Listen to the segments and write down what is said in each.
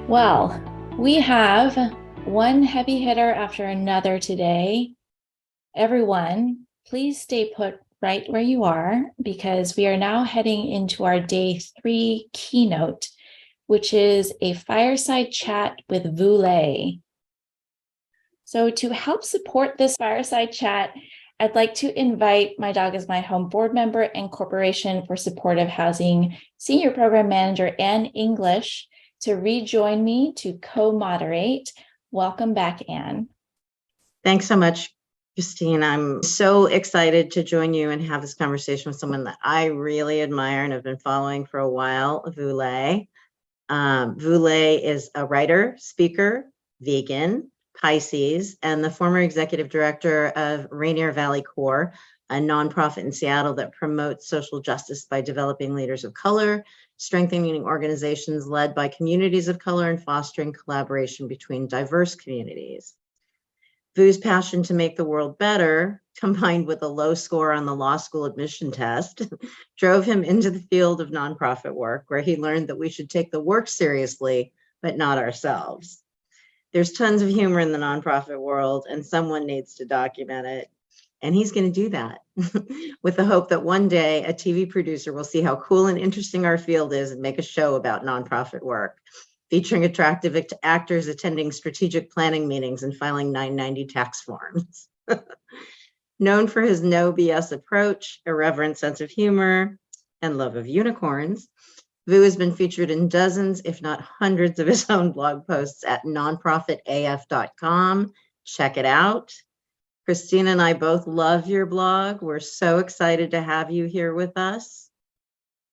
Well, we have one heavy hitter after another today. Everyone, please stay put right where you are because we are now heading into our day 3 keynote, which is a fireside chat with Vu Le. So to help support this fireside chat, I'd like to invite My Dog is My Home board member and Corporation for Supportive Housing Senior Program Manager and English to rejoin me to co-moderate. Welcome back, Anne. Thanks so much, Christine. I'm so excited to join you and have this conversation with someone that I really admire and have been following for a while, Vu Le. Vu Le is a writer, speaker, vegan, Pisces, and the former executive director of Rainier Valley Corps, a nonprofit in Seattle that promotes social justice by developing leaders of color, strengthening organizations led by communities of color, and fostering collaboration between diverse communities. Vu's passion to make the world better, combined with a low score on the law school admission test, drove him into the field of nonprofit work, where he learned that we should take the work seriously, but not ourselves. There's tons of humor in the nonprofit world, and someone needs to document it. And he's going to do that with the hope that one day a TV producer will see how cool and interesting our field is and make a show about nonprofit work, featuring attractive actors attending strategic planning meetings and filing 990 tax forms. Known for his no BS approach, irreverent sense of humor, and love of unicorns, Vu has been featured in dozens, if not hundreds, of his own blog posts at nonprofitaf.com. Check it out. Christina and I both love your blog. We're so excited to have you here with us.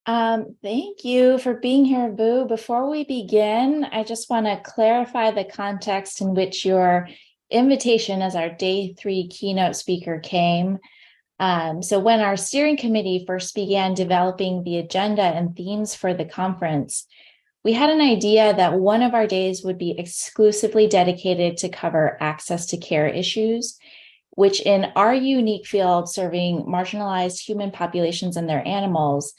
Thank you for being here, Vu. Before we begin, I just want to clarify the context in which your invitation as our day 3 keynote speaker came. So when our steering committee first began developing the agenda and themes for the conference, we had an idea that one of our days would be exclusively dedicated to cover access to care issues, which in our unique field serving marginalized human populations and their animals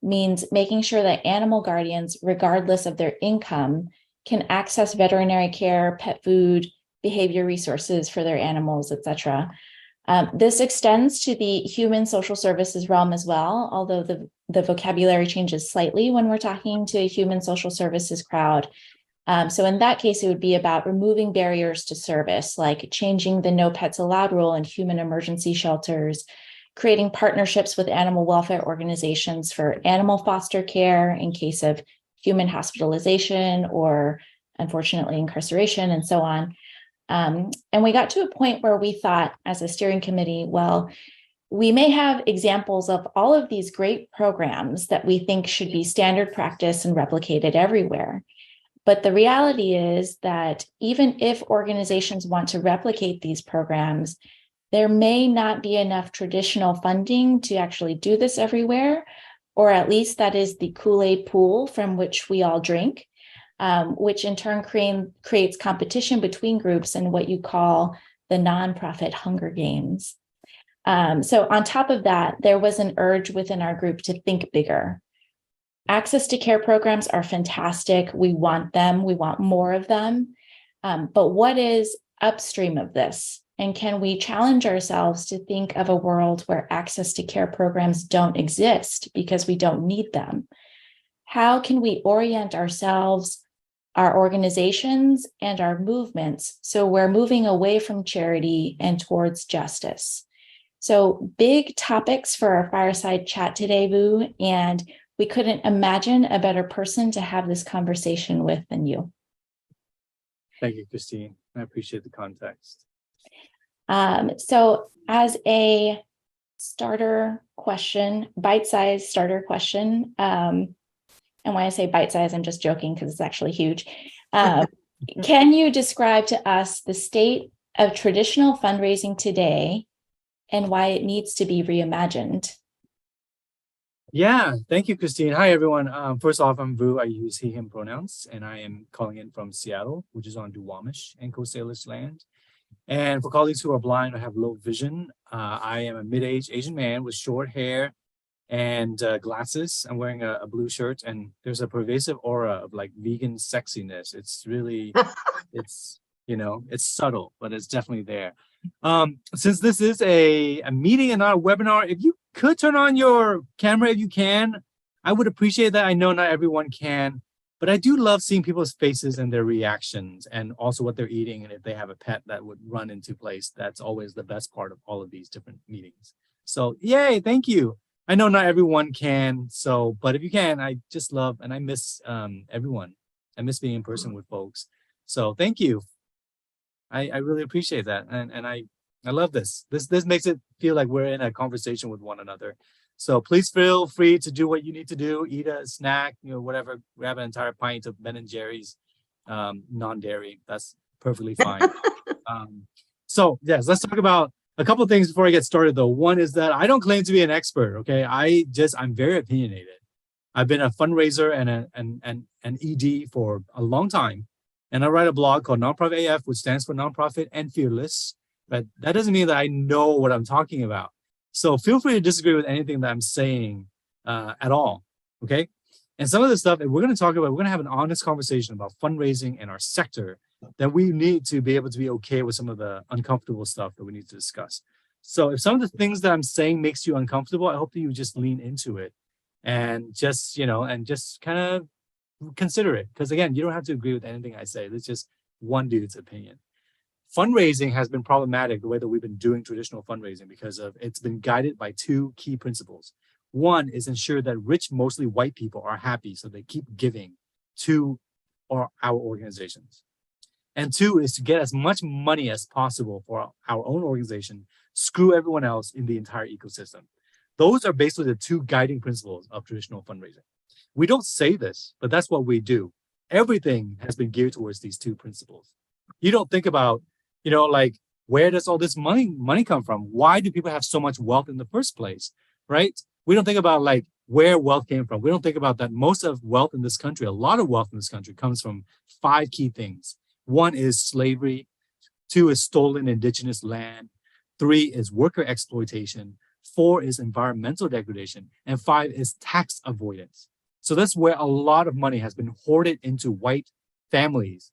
means making sure that animal guardians, regardless of their income, can access veterinary care, pet food, behavior resources for their animals, etc. This extends to the human social services realm as well, although the vocabulary changes slightly when we're talking to a human social services crowd. So in that case, it would be about removing barriers to service, like changing the no pets allowed rule in human emergency shelters, creating partnerships with animal welfare organizations for animal foster care in case of human hospitalization or, unfortunately, incarceration, and so on. And we got to a point where we thought as a steering committee, well, we may have examples of all of these great programs that we think should be standard practice and replicated everywhere. But the reality is that even if organizations want to replicate these programs, there may not be enough traditional funding to actually do this everywhere, or at least that is the Kool-Aid pool from which we all drink, which in turn creates competition between groups in what you call the nonprofit Hunger Games. So on top of that, there was an urge within our group to think bigger. Access to care programs are fantastic. We want them. We want more of them. But what is upstream of this? And can we challenge ourselves to think of a world where access to care programs don't exist because we don't need them? How can we orient ourselves, our organizations, and our movements so we're moving away from charity and towards justice? So big topics for our fireside chat today, Vu, and we couldn't imagine a better person to have this conversation with than you. Thank you, Christine. I appreciate the context. So as a starter question, bite-sized starter question, and when I say bite-sized, I'm just joking because it's actually huge. Can you describe to us the state of traditional fundraising today and why it needs to be reimagined? Yeah, thank you, Christine. Hi, everyone. First off, I'm Vu. I use he, him pronouns, and I am calling in from Seattle, which is on Duwamish and Coast Salish land. And for colleagues who are blind or have low vision, I am a mid-aged Asian man with short hair and glasses. I'm wearing a blue shirt, and there's a pervasive aura of like vegan sexiness. It's really, it's, it's subtle, but it's definitely there. Since this is a meeting and not a webinar, if you could turn on your camera if you can, I would appreciate that. I know not everyone can, but I do love seeing people's faces and their reactions, and also what they're eating, and if they have a pet that would run into place. That's always the best part of all of these different meetings. So yay, thank you. I know not everyone can, but if you can, I just love, and I miss everyone. I miss being in person with folks. So thank you. I really appreciate that. And I love this. This makes it feel like we're in a conversation with one another. So please feel free to do what you need to do. Eat a snack, whatever. Grab an entire pint of Ben and Jerry's, non-dairy. That's perfectly fine. So yes, let's talk about a couple of things before I get started though. One is that I don't claim to be an expert. Okay. I'm very opinionated. I've been a fundraiser and an ED for a long time. And I write a blog called Nonprofit AF, which stands for Nonprofit and Fearless. But that doesn't mean that I know what I'm talking about. So feel free to disagree with anything that I'm saying at all, okay? And some of the stuff that we're going to have an honest conversation about fundraising in our sector, that we need to be able to be okay with some of the uncomfortable stuff that we need to discuss. So if some of the things that I'm saying makes you uncomfortable, I hope that you just lean into it and just kind of consider it. Because again, you don't have to agree with anything I say. It's just one dude's opinion. Fundraising has been problematic the way that we've been doing traditional fundraising because it's been guided by two key principles. One is ensure that rich, mostly white people are happy so they keep giving to our organizations. And two is to get as much money as possible for our own organization, screw everyone else in the entire ecosystem. Those are basically the two guiding principles of traditional fundraising. We don't say this, but that's what we do. Everything has been geared towards these two principles. You don't think about, like, where does all this money come from? Why do people have so much wealth in the first place, right? We don't think about like where wealth came from. We don't think about that most of wealth in this country, a lot of wealth in this country comes from 5 key things. 1 is slavery. 2 is stolen indigenous land. 3 is worker exploitation. 4 is environmental degradation. And 5 is tax avoidance. So that's where a lot of money has been hoarded into white families.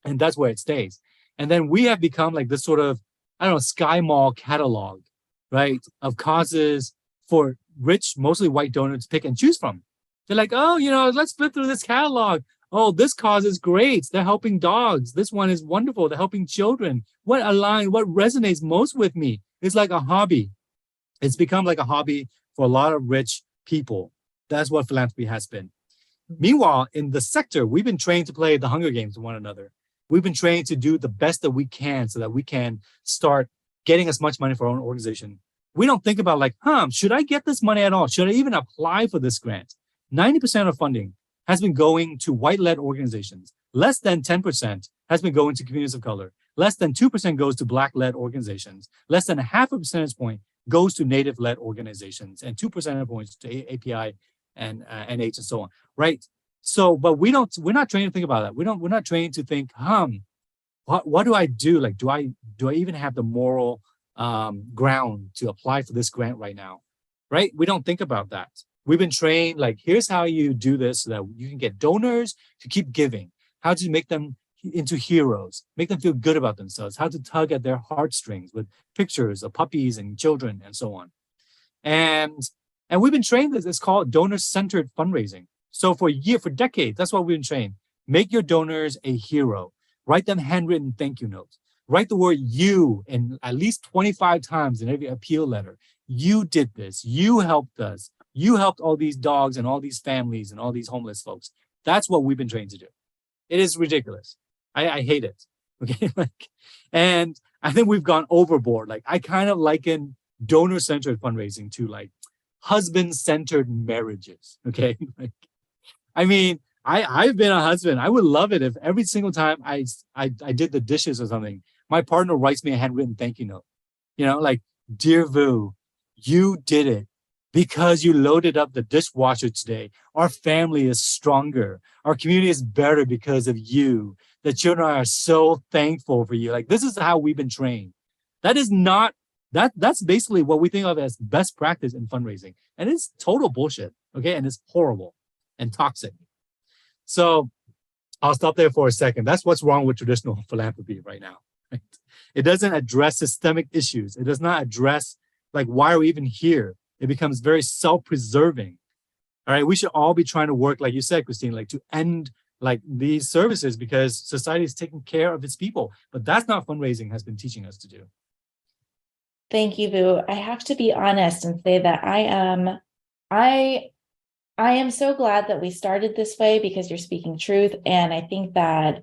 And that's where it stays. And then we have become like this sort of, Sky Mall catalog, right, of causes for rich, mostly white donors to pick and choose from. They're like, let's flip through this catalog. Oh, this cause is great. They're helping dogs. This one is wonderful. They're helping children. What resonates most with me? It's like a hobby. It's become like a hobby for a lot of rich people. That's what philanthropy has been. Meanwhile, in the sector, we've been trained to play the Hunger Games with one another. We've been trained to do the best that we can so that we can start getting as much money for our own organization. We don't think about like, should I get this money at all? Should I even apply for this grant? 90% of funding has been going to white-led organizations. Less than 10% has been going to communities of color. Less than 2% goes to Black-led organizations. Less than 0.5 percentage point goes to Native-led organizations, and 2 percentage points to API and NH and so on, right? So, but we're not trained to think about that. We're not trained to think, what do I do? Like, do I even have the moral ground to apply for this grant right now, right? We don't think about that. We've been trained, like, here's how you do this so that you can get donors to keep giving, how to make them into heroes, make them feel good about themselves, how to tug at their heartstrings with pictures of puppies and children and so on. And we've been trained this. It's called donor-centered fundraising. So for decades, that's what we've been trained. Make your donors a hero. Write them handwritten thank you notes. Write the word you in at least 25 times in every appeal letter. You did this. You helped us. You helped all these dogs and all these families and all these homeless folks. That's what we've been trained to do. It is ridiculous. I hate it. Okay. And I think we've gone overboard. Like, I kind of liken donor-centered fundraising to like husband-centered marriages. Okay. I've been a husband. I would love it if every single time I did the dishes or something, my partner writes me a handwritten thank you note. Like, dear Vu, you did it because you loaded up the dishwasher today. Our family is stronger. Our community is better because of you. The children are so thankful for you. Like, this is how we've been trained. That is not That's basically what we think of as best practice in fundraising. And it's total bullshit. Okay. And it's horrible and toxic. So I'll stop there for a second. That's what's wrong with traditional philanthropy right now. Right? It doesn't address systemic issues. It does not address, like, why are we even here? It becomes very self-preserving. All right. We should all be trying to work, like you said, Christine, like to end like these services because society is taking care of its people. But that's not fundraising has been teaching us to do. Thank you, Vu. I have to be honest and say that I am so glad that we started this way because you're speaking truth. And I think that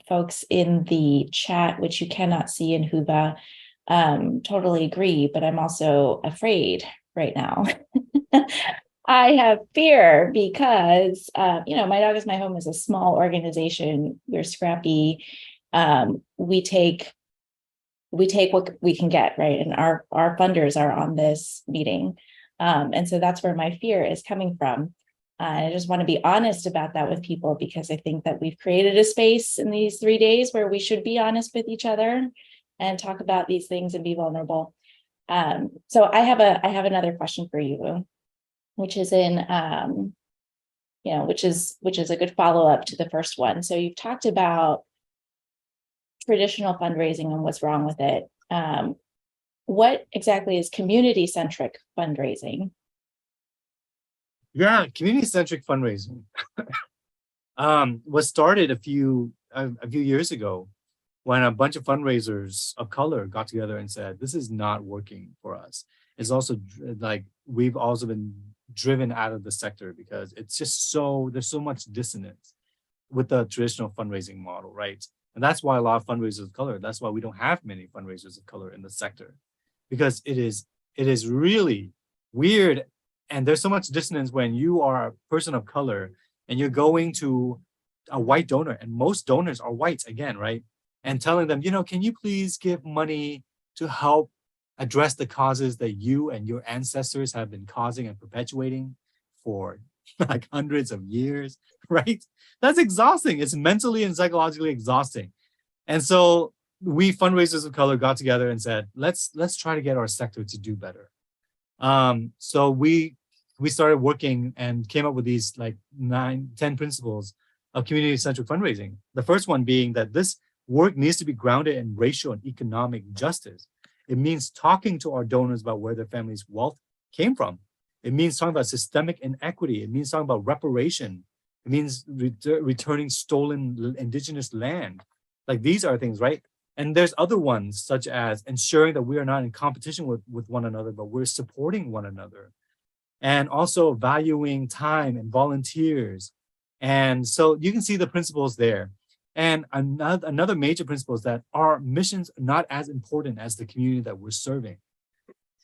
folks in the chat, which you cannot see in Huba, totally agree, but I'm also afraid right now. I have fear because, My Dog is My Home is a small organization. We're scrappy. We take what we can get, right? And our funders are on this meeting. And so that's where my fear is coming from. I just want to be honest about that with people because I think that we've created a space in these 3 days where we should be honest with each other and talk about these things and be vulnerable. So I have another question for you, which is which is a good follow-up to the first one. So you've talked about traditional fundraising and what's wrong with it. What exactly is community-centric fundraising? Yeah, community-centric fundraising was started a few years ago when a bunch of fundraisers of color got together and said, this is not working for us. It's also like we've also been driven out of the sector because it's just there's so much dissonance with the traditional fundraising model, right? And that's why a lot of fundraisers of color, that's why we don't have many fundraisers of color in the sector, because it is really weird. And there's so much dissonance when you are a person of color and you're going to a white donor, and most donors are white again, right? And telling them, can you please give money to help address the causes that you and your ancestors have been causing and perpetuating for like hundreds of years, right? That's exhausting. It's mentally and psychologically exhausting. And so we fundraisers of color got together and said, let's try to get our sector to do better. So we started working and came up with these like 9-10 principles of community-centric fundraising. The first one being that this work needs to be grounded in racial and economic justice. It means talking to our donors about where their family's wealth came from. It means talking about systemic inequity. It means talking about reparation. It means returning stolen indigenous land. Like these are things, right? And there's other ones, such as ensuring that we are not in competition with one another, but we're supporting one another. And also valuing time and volunteers. And so you can see the principles there. And another major principle is that our missions are not as important as the community that we're serving.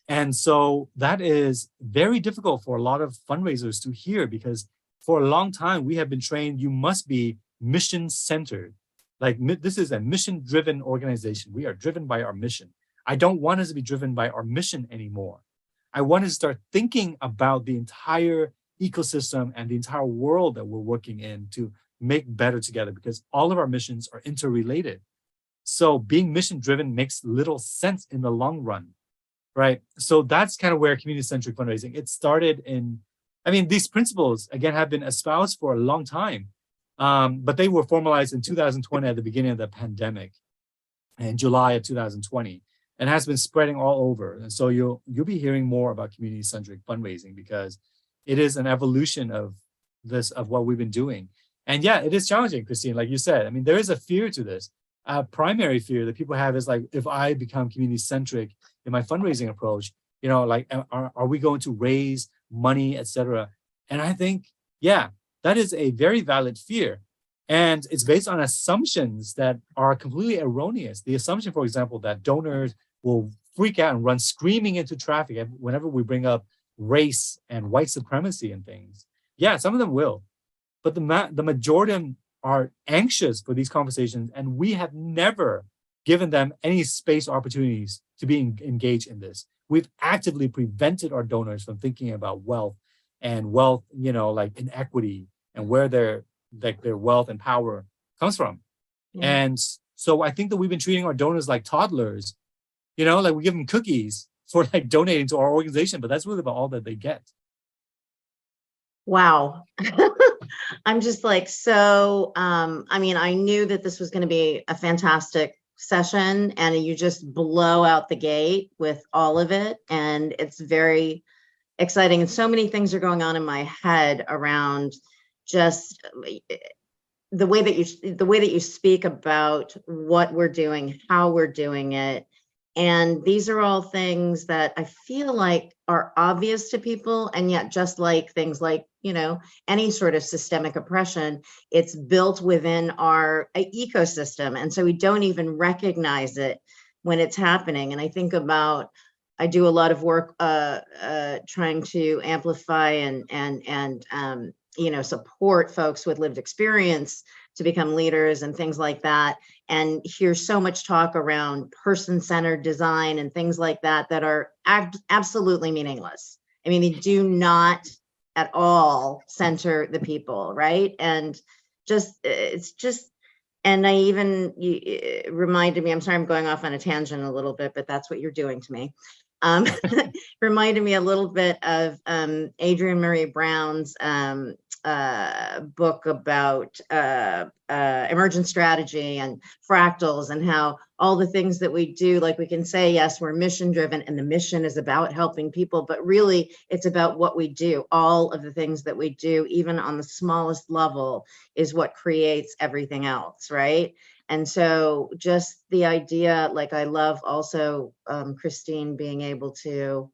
And so that is very difficult for a lot of fundraisers to hear, because for a long time, we have been trained, you must be mission-centered. Like this is a mission-driven organization. We are driven by our mission. I don't want us to be driven by our mission anymore. I want us to start thinking about the entire ecosystem and the entire world that we're working in to make better together, because all of our missions are interrelated. So being mission-driven makes little sense in the long run, right? So that's kind of where community-centric fundraising, it started these principles, again, have been espoused for a long time, but they were formalized in 2020 at the beginning of the pandemic, in July of 2020, and has been spreading all over. And so you'll be hearing more about community-centric fundraising because it is an evolution of what we've been doing. And yeah, it is challenging, Christine, like you said. There is a fear to this. A primary fear that people have is like, if I become community-centric in my fundraising approach, are we going to raise money, etc.? And I think, yeah, that is a very valid fear. And it's based on assumptions that are completely erroneous. The assumption, for example, that donors will freak out and run screaming into traffic whenever we bring up race and white supremacy and things. Yeah, some of them will. But the majority of them are anxious for these conversations, and we have never given them any space or opportunities to be engaged in this. We've actively prevented our donors from thinking about wealth, like inequity and where their wealth and power comes from. Yeah. And so I think that we've been treating our donors like toddlers like we give them cookies for like donating to our organization, but that's really about all that they get. Wow. I'm just like, so, I mean, I knew that this was going to be a fantastic session, and you just blow out the gate with all of it. And it's very exciting. And so many things are going on in my head around just the way that you speak about what we're doing, how we're doing it. And these are all things that I feel like are obvious to people. And yet, just like things like, any sort of systemic oppression, it's built within our ecosystem. And so we don't even recognize it when it's happening. And I think about, I do a lot of work trying to amplify and support folks with lived experience to become leaders and things like that. And hear so much talk around person-centered design and things like that are absolutely meaningless. I mean, they do not at all center the people, right? And and I even reminded me, I'm sorry, I'm going off on a tangent a little bit, but that's what you're doing to me. Reminded me a little bit of Adrienne Marie Brown's book about emergent strategy and fractals, and how all the things that we do, like we can say, yes, we're mission driven and the mission is about helping people, but really it's about what we do. All of the things that we do, even on the smallest level, is what creates everything else, right? And so just the idea, like I love also Christine being able to,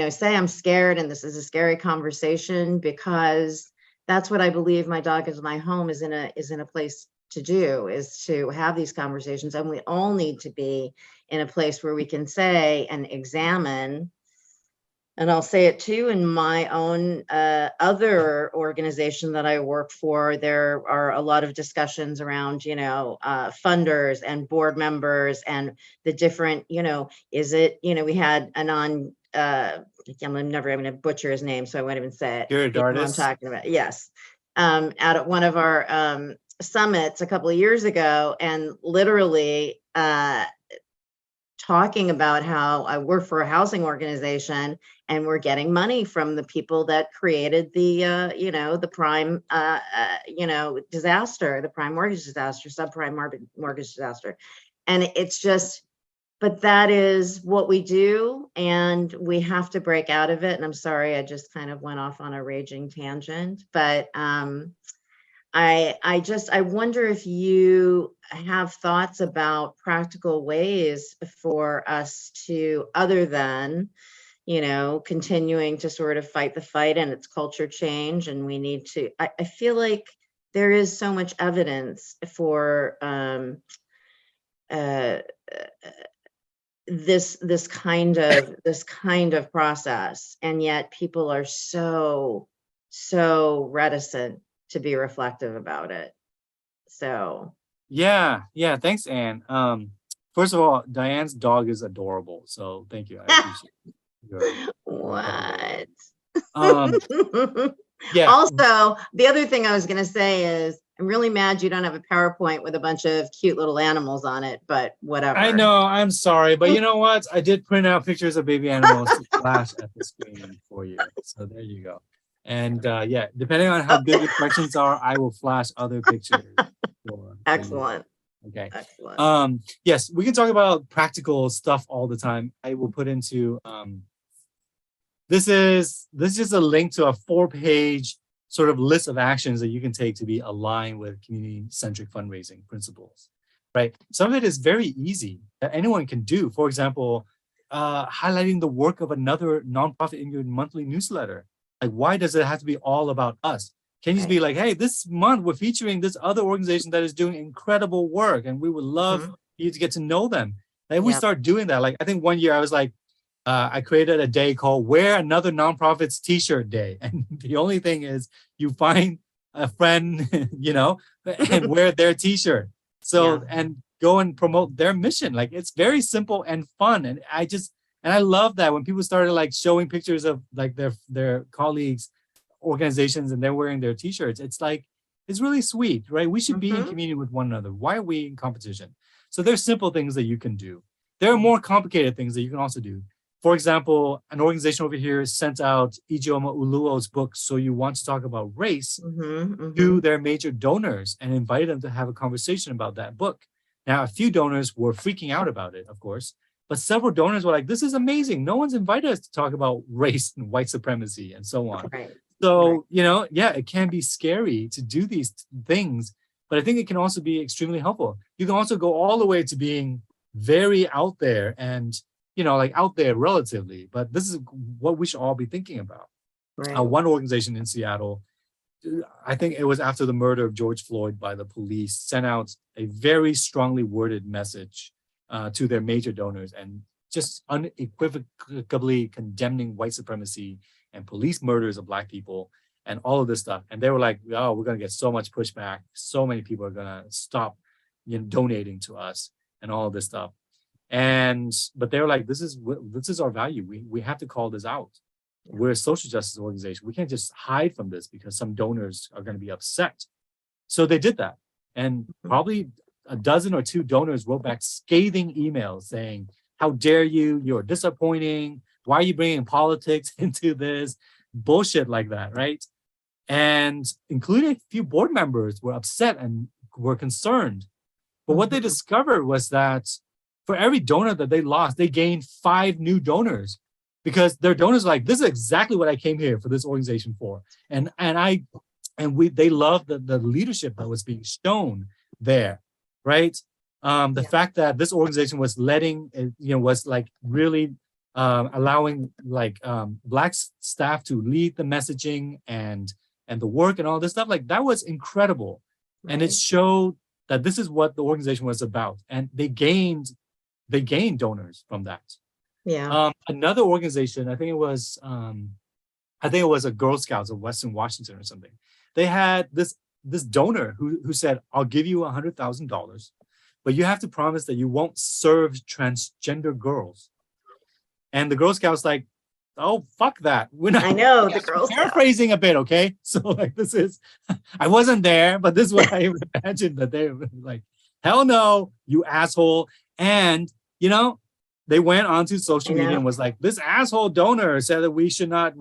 say I'm scared and this is a scary conversation, because that's what I believe My Dog Is My Home is in a place to do, is to have these conversations. And we all need to be in a place where we can say and examine. And I'll say it too, in my own other organization that I work for, there are a lot of discussions around, funders and board members and the different, is it, we had I'm never going to butcher his name, so I won't even say it. You know what I'm talking about. Yes. At one of our summits a couple of years ago, and literally talking about how I work for a housing organization and we're getting money from the people that created the, the prime, disaster, the prime mortgage disaster, subprime mortgage disaster. And it's just, but that is what we do, and we have to break out of it. And I'm sorry, I just kind of went off on a raging tangent, but I wonder if you have thoughts about practical ways for us to, other than, continuing to sort of fight the fight, and it's culture change. And we need to, I feel like there is so much evidence for this kind of process, and yet people are so reticent to be reflective about it. So yeah, thanks, Anne. First of all, Diane's dog is adorable, so thank you. I appreciate it. What? Yeah. Also, the other thing I was going to say is, I'm really mad you don't have a PowerPoint with a bunch of cute little animals on it, but whatever. I know, I'm sorry, but you know what? I did print out pictures of baby animals to flash at the screen for you. So there you go. And depending on how good your questions are, I will flash other pictures. Excellent. Okay. Excellent. Yes, we can talk about practical stuff all the time. I will put into this is just a link to a 4-page sort of list of actions that you can take to be aligned with community-centric fundraising principles, right? Some of it is very easy that anyone can do. For example, highlighting the work of another nonprofit in your monthly newsletter. Like, why does it have to be all about us? Can you just be like, hey, this month we're featuring this other organization that is doing incredible work, and we would love you to get to know them. Like, if we start doing that, like I think one year I was like, I created a day called Wear Another Nonprofit's T-shirt Day. And the only thing is you find a friend, and wear their T-shirt. So, and go and promote their mission. Like, it's very simple and fun. And I love that when people started like showing pictures of like their colleagues, organizations, and they're wearing their T-shirts. It's like, it's really sweet, right? We should be in community with one another. Why are we in competition? So there's simple things that you can do. There are more complicated things that you can also do. For example, an organization over here sent out Ijeoma Oluo's book, So You Want to Talk About Race, to their major donors and invited them to have a conversation about that book. Now, a few donors were freaking out about it, of course, but several donors were like, this is amazing. No one's invited us to talk about race and white supremacy and so on. Right. So, yeah, it can be scary to do these things, but I think it can also be extremely helpful. You can also go all the way to being very out there and, like out there relatively, but this is what we should all be thinking about. Right. One organization in Seattle, I think it was after the murder of George Floyd by the police, sent out a very strongly worded message to their major donors and just unequivocally condemning white supremacy and police murders of Black people and all of this stuff. And they were like, oh, we're going to get so much pushback. So many people are going to stop donating to us and all of this stuff. But they were like, this is our value. We have to call this out. We're a social justice organization. We can't just hide from this because some donors are going to be upset. So they did that. And probably a dozen or two donors wrote back scathing emails saying, how dare you? You're disappointing. Why are you bringing politics into this? Bullshit like that, right? And including a few board members were upset and were concerned. But what they discovered was that for every donor that they lost, they gained 5 new donors because their donors were like, this is exactly what I came here for this organization for. And they loved the leadership that was being shown there, right? The fact that this organization was was like really allowing like Black staff to lead the messaging and the work and all this stuff, like that was incredible. Right. And it showed that this is what the organization was about. And they gained donors from that. Yeah. Another organization, I think it was a Girl Scouts of Western Washington or something. They had this donor who said, I'll give you $100,000, but you have to promise that you won't serve transgender girls. And the Girl Scouts like, oh, fuck that. We're not. I know, the Girl Scouts. Paraphrasing a bit, okay? So like this is, I wasn't there, but this is what I imagined that they were like, hell no, you asshole. And, they went onto social media and was like, this asshole donor said that we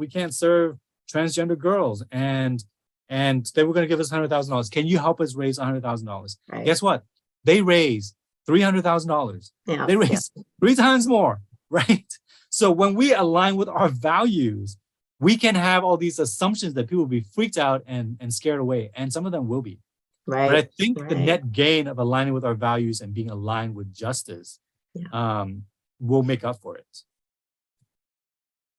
can't serve transgender girls. And they were going to give us $100,000. Can you help us raise $100,000? Right. Guess what? They raised $300,000. Yeah. They raised 3 times more, right? So when we align with our values, we can have all these assumptions that people will be freaked out and scared away. And some of them will be. Right. But I think the net gain of aligning with our values and being aligned with justice will make up for it.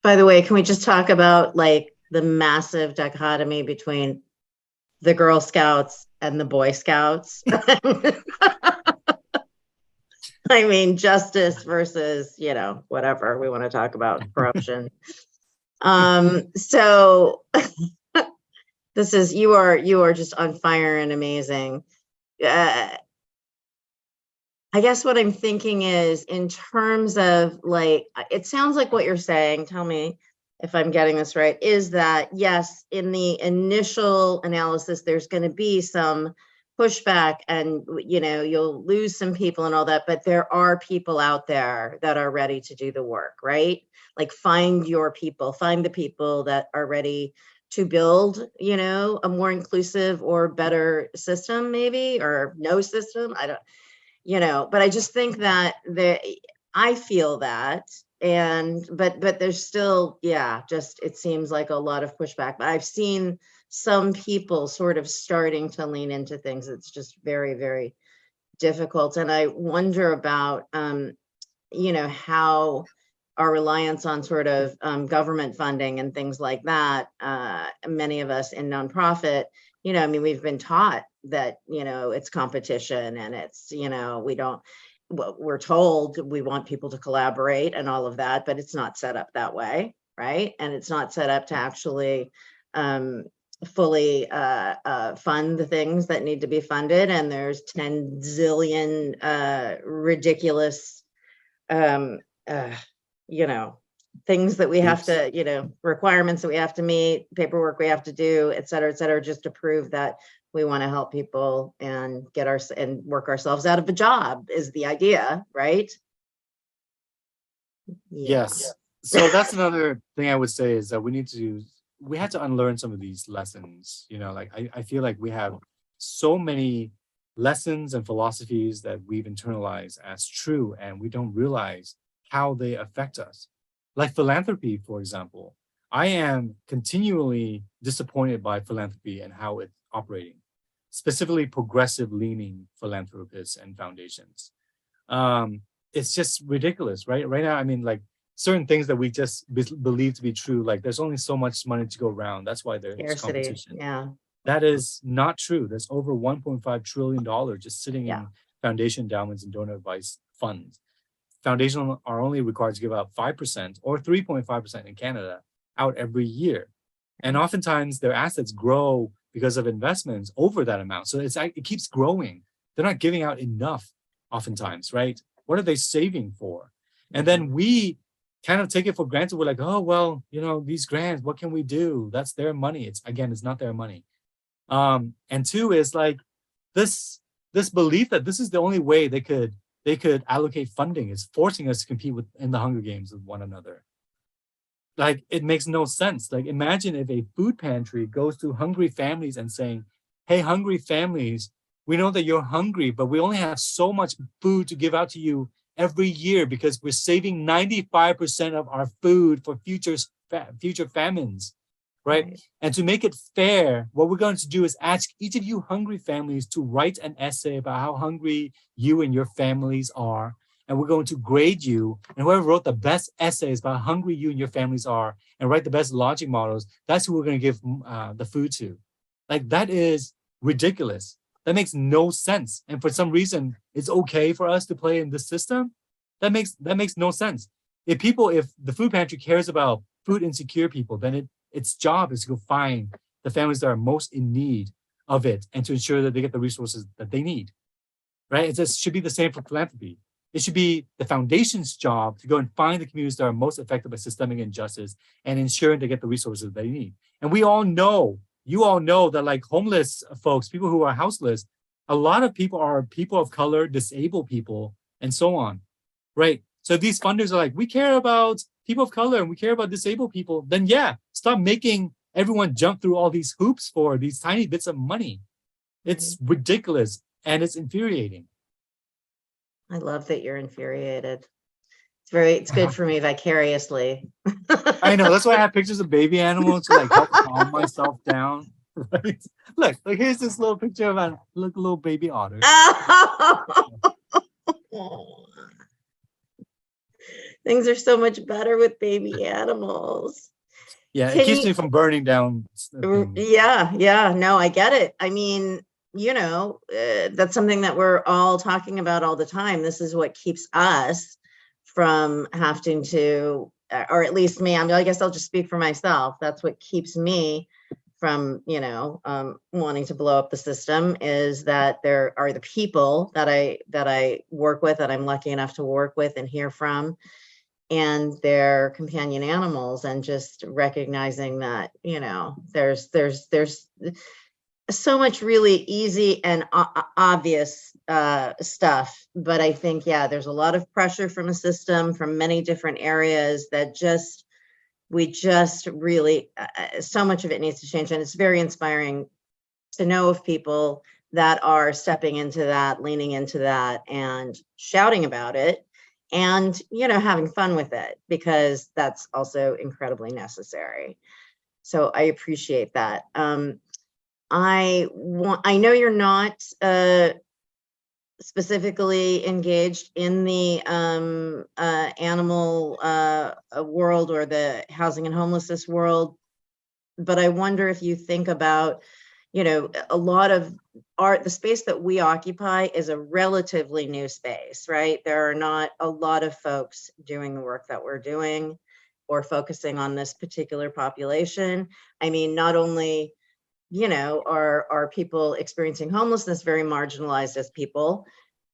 By the way, can we just talk about like the massive dichotomy between the Girl Scouts and the Boy Scouts? I mean, justice versus, whatever we want to talk about, corruption. So this is, you are just on fire and amazing. I guess what I'm thinking is in terms of like, it sounds like what you're saying, tell me if I'm getting this right, is that yes, in the initial analysis, there's going to be some pushback and, you'll lose some people and all that, but there are people out there that are ready to do the work, right? Like find your people, find the people that are ready to build, a more inclusive or better system maybe, or no system. I don't, but I just think that I feel that, but there's still, just, it seems like a lot of pushback, but I've seen some people sort of starting to lean into things. It's just very, very difficult. And I wonder about, how our reliance on sort of government funding and things like that, many of us in nonprofit, we've been taught that, it's competition and it's, we're told we want people to collaborate and all of that, but it's not set up that way, right? And it's not set up to actually fully fund the things that need to be funded. And there's 10 zillion ridiculous, things that we have to, requirements that we have to meet, paperwork we have to do, et cetera, just to prove that we want to help people and and work ourselves out of a job is the idea, right? Yes. So that's another thing I would say is that we had to unlearn some of these lessons. Like I feel like we have so many lessons and philosophies that we've internalized as true, and we don't realize how they affect us. Like philanthropy, for example. I am continually disappointed by philanthropy and how it's operating, specifically progressive leaning philanthropists and foundations. It's just ridiculous, right? Right now, I mean, like certain things that we just believe to be true, like there's only so much money to go around. That's why there's Scarcity. competition. Yeah. That is not true. There's over $1.5 trillion just sitting Yeah. in foundation endowments and donor advice funds. Foundations are only required to give out 5% or 3.5% in Canada out every year. And oftentimes their assets grow because of investments over that amount. So it keeps growing. They're not giving out enough oftentimes, right? What are they saving for? And then we kind of take it for granted. We're like, oh, well, these grants, what can we do? That's their money. It's not their money. And two is like this belief that this is the only way they could allocate funding is forcing us to compete in the Hunger Games with one another. Like it makes no sense. Like imagine if a food pantry goes to hungry families and saying, hey, hungry families, we know that you're hungry, but we only have so much food to give out to you every year because we're saving 95% of our food for future famines, right? And to make it fair, what we're going to do is ask each of you hungry families to write an essay about how hungry you and your families are. And we're going to grade you. And whoever wrote the best essays about how hungry you and your families are and write the best logic models, that's who we're going to give the food to. Like that is ridiculous. That makes no sense. And for some reason, it's okay for us to play in this system. That makes no sense. If the food pantry cares about food insecure people, then its job is to go find the families that are most in need of it and to ensure that they get the resources that they need, right? It should be the same for philanthropy. It should be the foundation's job to go and find the communities that are most affected by systemic injustice and ensuring they get the resources they need. And you all know that like homeless folks, people who are houseless, a lot of people are people of color, disabled people, and so on, right? So these funders are like, we care about people of color and we care about disabled people. Then yeah, stop making everyone jump through all these hoops for these tiny bits of money. It's ridiculous and it's infuriating. I love that you're infuriated. It's good for me vicariously. I know, that's why I have pictures of baby animals to like help calm myself down. Right? Look, here's this little picture of a little baby otter. Things are so much better with baby animals. Yeah, it keeps me from burning down. Yeah, no, I get it. I mean, that's something that we're all talking about all the time. This is what keeps us from having to, or at least me, I guess I'll just speak for myself. That's what keeps me from, wanting to blow up the system, is that there are the people that I work with, that I'm lucky enough to work with and hear from, and their companion animals, and just recognizing that, there's so much really easy and obvious stuff. But I think, there's a lot of pressure from a system from many different areas that we just really, so much of it needs to change. And it's very inspiring to know of people that are stepping into that, leaning into that, and shouting about it, and, having fun with it, because that's also incredibly necessary. So I appreciate that. I know you're not specifically engaged in the animal world or the housing and homelessness world, but I wonder if you think about, a lot of the space that we occupy is a relatively new space, right? There are not a lot of folks doing the work that we're doing or focusing on this particular population. I mean, not only are people experiencing homelessness very marginalized as people,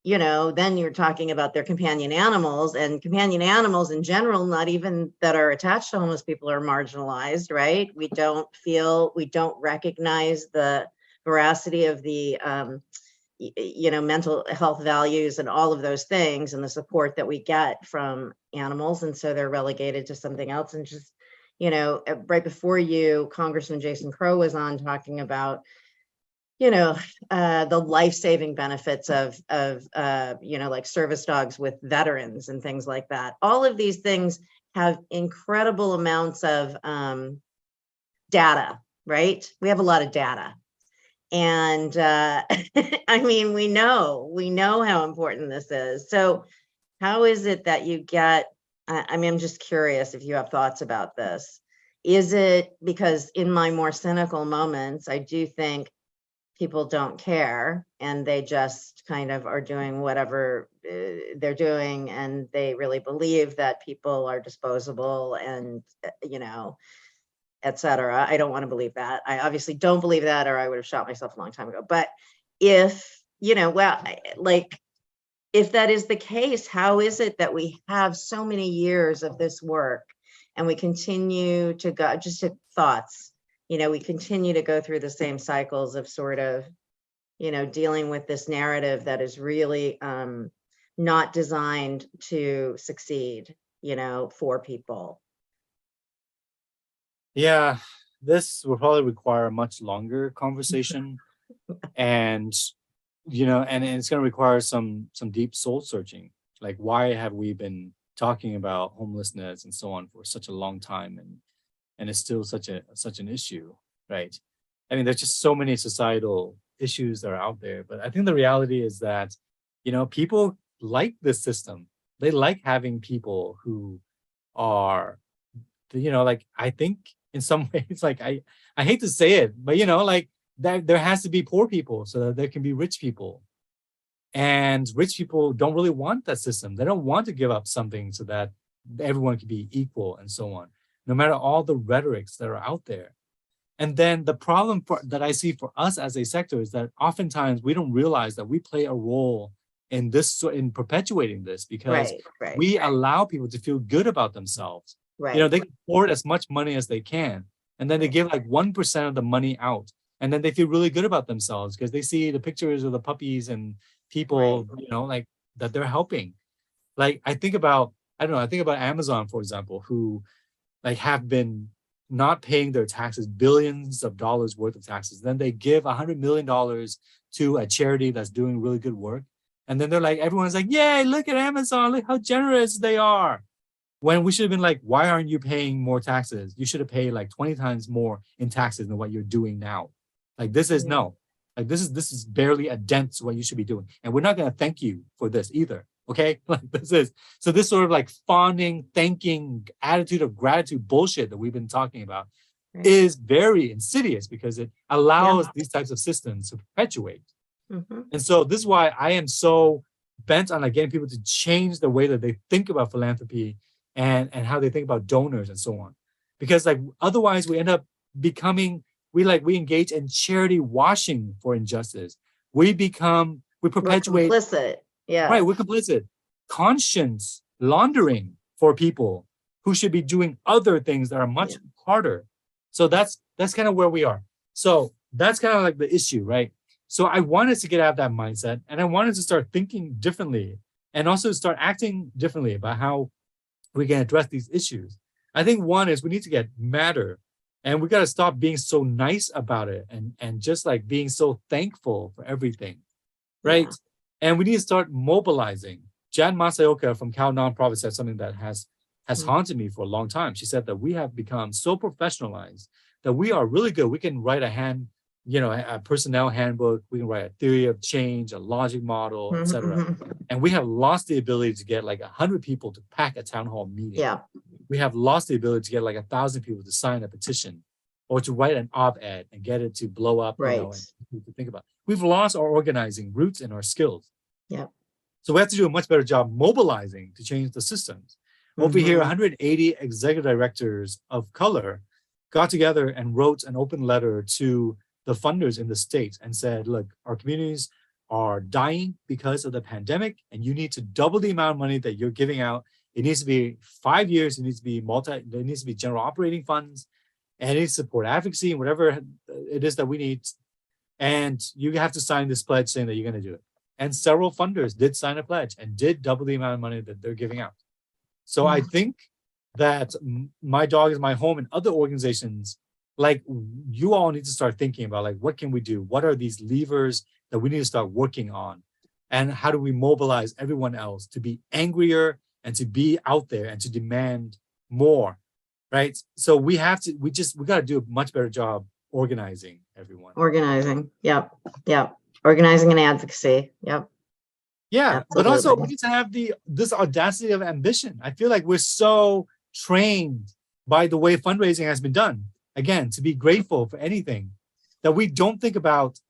then you're talking about their companion animals, and companion animals in general, not even that are attached to homeless people, are marginalized, right? We don't recognize the veracity of the mental health values and all of those things and the support that we get from animals. And so they're relegated to something else. And just, right before you, Congressman Jason Crow was on talking about, the life-saving benefits of like service dogs with veterans and things like that. All of these things have incredible amounts of data, right? We have a lot of data. And I mean, we know how important this is. So how is it that you get, I'm just curious if you have thoughts about this. Is it because in my more cynical moments, I do think people don't care and they just kind of are doing whatever they're doing, and they really believe that people are disposable and, et cetera. I don't want to believe that. I obviously don't believe that, or I would have shot myself a long time ago. But if, if that is the case, how is it that we have so many years of this work and we continue to go, just thoughts, we continue to go through the same cycles of sort of, dealing with this narrative that is really not designed to succeed, for people. Yeah, this will probably require a much longer conversation, and and it's going to require some deep soul searching. Like, why have we been talking about homelessness and so on for such a long time, and it's still such an issue, right? I mean, there's just so many societal issues that are out there, but I think the reality is that people like this system. They like having people who are, like, I think in some ways, like, I hate to say it, but like, that there has to be poor people so that there can be rich people. And rich people don't really want that system. They don't want to give up something so that everyone can be equal and so on, no matter all the rhetorics that are out there. And then the problem that I see for us as a sector is that oftentimes we don't realize that we play a role in this, in perpetuating this, because we allow people to feel good about themselves. Right. They can afford as much money as they can, and then they give like 1% of the money out, and then they feel really good about themselves because they see the pictures of the puppies and people, like, that they're helping. Like, I think about Amazon, for example, who like have been not paying their taxes, billions of dollars worth of taxes. Then they give $100 million to a charity that's doing really good work. And then they're like, everyone's like, yay, look at Amazon, look how generous they are. When we should have been like, why aren't you paying more taxes? You should have paid like 20 times more in taxes than what you're doing now. Like, this is this is barely a dent to what you should be doing. And we're not going to thank you for this either. Okay. Like, this sort of like fawning, thanking attitude of gratitude bullshit that we've been talking about is very insidious, because it allows these types of systems to perpetuate. And so this is why I am so bent on getting people to change the way that they think about philanthropy and how they think about donors and so on. Because like, otherwise we end up becoming, we engage in charity washing for injustice. We perpetuate. We're complicit. Yeah. Right, we're complicit. Conscience laundering for people who should be doing other things that are much harder. So that's kind of where we are. So that's kind of like the issue, right? So I wanted to get out of that mindset, and I wanted to start thinking differently, and also start acting differently about how we can address these issues. I think one is we need to get madder, and we got to stop being so nice about it and just like being so thankful for everything, right? Yeah. And we need to start mobilizing. Jan Masaoka from Cal Nonprofit said something that has haunted me for a long time. She said that we have become so professionalized that we are really good. We can write a personnel handbook. We can write a theory of change, a logic model, etc. And we have lost the ability to get like 100 people to pack a town hall meeting. Yeah. We have lost the ability to get like 1,000 people to sign a petition, or to write an op-ed and get it to blow up. Right. And to think about. We've lost our organizing roots and our skills. Yeah. So we have to do a much better job mobilizing to change the systems. Over here, 180 executive directors of color got together and wrote an open letter to the funders in the state and said, look, our communities are dying because of the pandemic, and you need to double the amount of money that you're giving out. It needs to be 5 years. It needs to be there needs to be general operating funds, and it needs to support advocacy and whatever it is that we need. And you have to sign this pledge saying that you're going to do it. And several funders did sign a pledge and did double the amount of money that they're giving out. So I think that My Dog is My Home and other organizations, like, you all need to start thinking about, like, what can we do? What are these levers that we need to start working on? And how do we mobilize everyone else to be angrier and to be out there and to demand more, right? So we got to do a much better job organizing everyone. Organizing. Yep. Organizing and advocacy. Yep. Yeah, but also Absolutely. we need to have this audacity of ambition. I feel like we're so trained by the way fundraising has been done, again, to be grateful for anything, that we don't think about,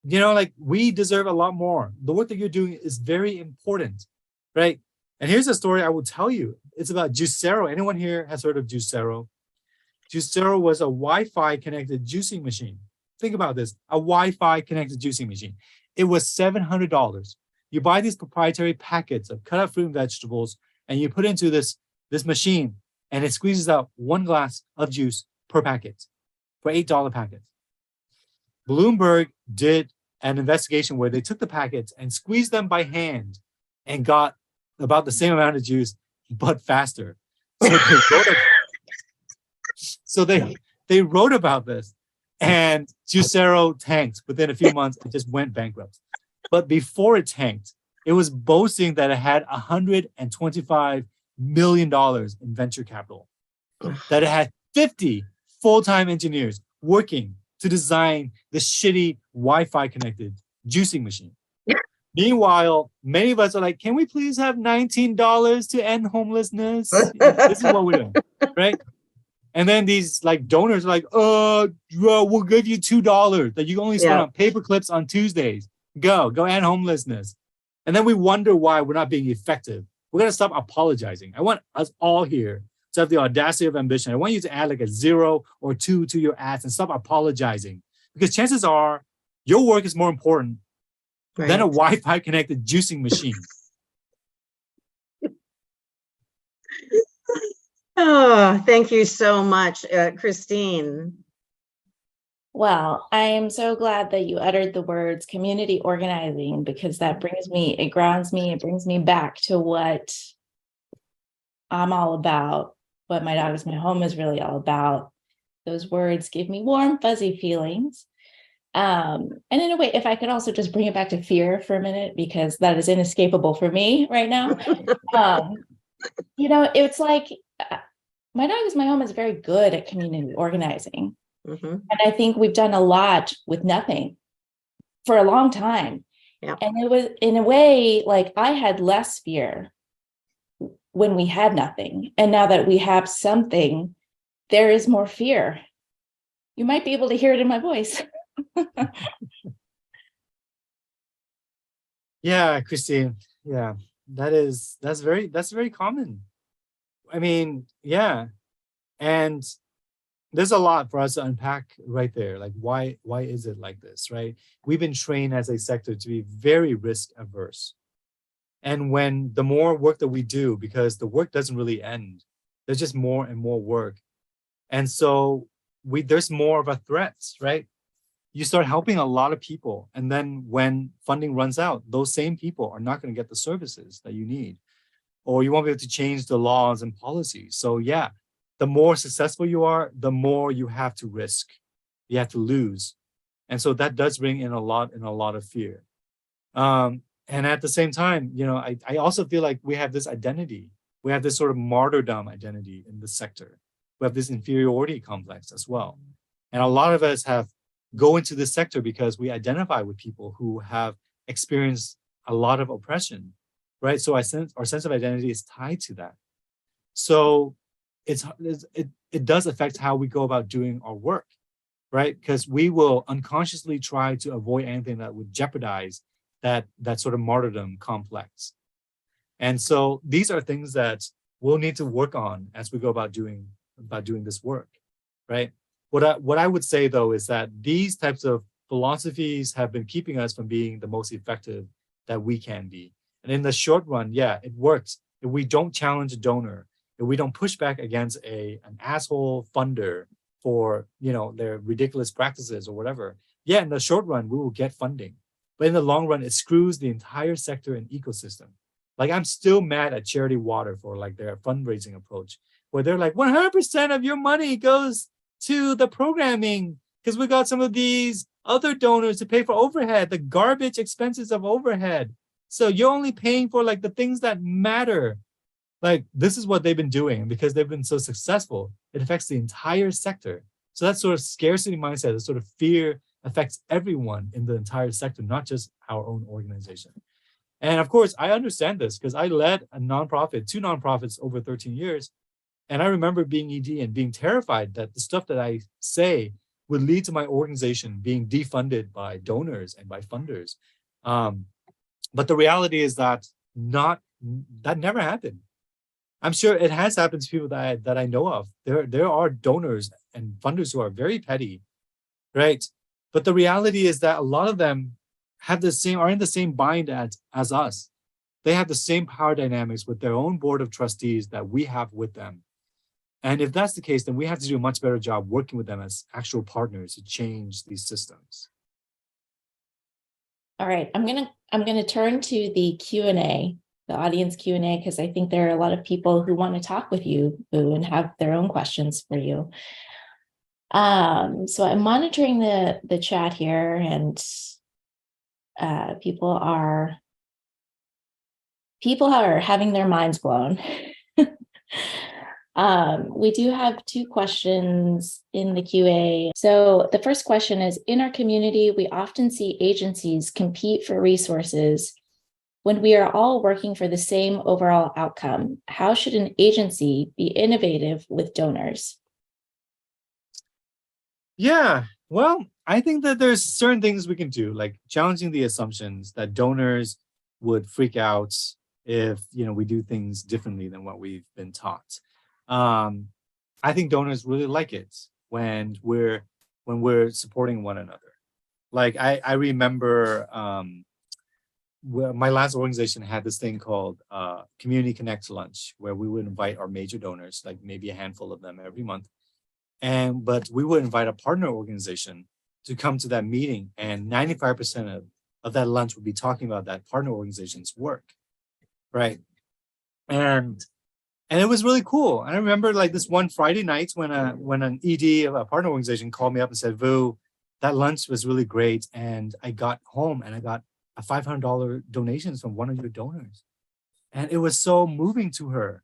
like, we deserve a lot more. The work that you're doing is very important, right? And here's a story I will tell you. It's about Juicero. Anyone here has heard of Juicero? Juicero was a Wi-Fi connected juicing machine. Think about this, a Wi-Fi connected juicing machine. It was $700. You buy these proprietary packets of cut up fruit and vegetables, and you put into this machine, and it squeezes out 1 glass of juice per packet for $8 packets. Bloomberg did an investigation where they took the packets and squeezed them by hand and got about the same amount of juice, but faster. So they wrote about this, and Juicero tanked within a few months and just went bankrupt. But before it tanked, it was boasting that it had $125 million in venture capital, that it had 50 full-time engineers working to design the shitty Wi-Fi connected juicing machine. Meanwhile, many of us are like, can we please have $19 to end homelessness? This is what we're doing, right? And then these, like, donors are like, we'll give you $2 that you only spend on paper clips on Tuesdays. Go end homelessness. And then we wonder why we're not being effective. We're going to stop apologizing. I want us all here to have the audacity of ambition. I want you to add like a 0 or 2 to your ads and stop apologizing, because chances are your work is more important than a Wi-Fi connected juicing machine. Oh, thank you so much, Christine. Well, I am so glad that you uttered the words community organizing, because that it grounds me, it brings me back to what I'm all about, what My Dog is My Home is really all about. Those words give me warm, fuzzy feelings. And in a way, if I could also just bring it back to fear for a minute, because that is inescapable for me right now. It's like My Dog is My Home is very good at community organizing. Mm-hmm. And I think we've done a lot with nothing for a long time. Yeah. And it was, in a way, like, I had less fear when we had nothing. And now that we have something, there is more fear. You might be able to hear it in my voice. Yeah, Christine. Yeah, that's very common. I mean, yeah. And there's a lot for us to unpack right there. Like, why is it like this, right? We've been trained as a sector to be very risk averse. And when the more work that we do, because the work doesn't really end, there's just more and more work. And so there's more of a threat, right? You start helping a lot of people. And then when funding runs out, those same people are not going to get the services that you need, or you won't be able to change the laws and policies. So yeah, the more successful you are, the more you have to risk, you have to lose. And so that does bring in a lot of fear. And at the same time, I also feel like we have this identity. We have this sort of martyrdom identity in the sector. We have this inferiority complex as well. And a lot of us go into this sector because we identify with people who have experienced a lot of oppression, right? So our sense of identity is tied to that. So it does affect how we go about doing our work, right? Because we will unconsciously try to avoid anything that would jeopardize that sort of martyrdom complex. And so these are things that we'll need to work on as we go about doing this work, right? What I would say, though, is that these types of philosophies have been keeping us from being the most effective that we can be. And in the short run, yeah, it works. If we don't challenge a donor, if we don't push back against an asshole funder for their ridiculous practices or whatever, yeah, in the short run, we will get funding. But in the long run, it screws the entire sector and ecosystem. Like, I'm still mad at Charity Water for like their fundraising approach, where they're like 100% of your money goes to the programming because we got some of these other donors to pay for overhead, the garbage expenses of overhead. So you're only paying for like the things that matter. Like, this is what they've been doing, because they've been so successful, it affects the entire sector. So that sort of scarcity mindset, that sort of fear affects everyone in the entire sector, not just our own organization. And of course, I understand this because I led a nonprofit, 2 nonprofits over 13 years. And I remember being ED and being terrified that the stuff that I say would lead to my organization being defunded by donors and by funders. But the reality is that that never happened. I'm sure it has happened to people that I know of. There are donors and funders who are very petty, right? But the reality is that a lot of them are in the same bind as us. They have the same power dynamics with their own board of trustees that we have with them. And if that's the case, then we have to do a much better job working with them as actual partners to change these systems. All right, I'm gonna turn to the Q&A, the audience Q&A, because I think there are a lot of people who want to talk with you, Boo, and have their own questions for you. So I'm monitoring the chat here, and people are having their minds blown. We do have 2 questions in the QA. So the first question is, in our community, we often see agencies compete for resources when we are all working for the same overall outcome. How should an agency be innovative with donors? Yeah, well, I think that there's certain things we can do, like challenging the assumptions that donors would freak out if, we do things differently than what we've been taught. I think donors really like it when we're supporting one another. Like, I remember my last organization had this thing called Community Connect Lunch, where we would invite our major donors, like maybe a handful of them every month. But we would invite a partner organization to come to that meeting, and 95% of that lunch would be talking about that partner organization's work, right? And it was really cool. And I remember like this one Friday night when an ED of a partner organization called me up and said, "Vu, that lunch was really great, and I got home and I got a $500 donations from one of your donors," and it was so moving to her.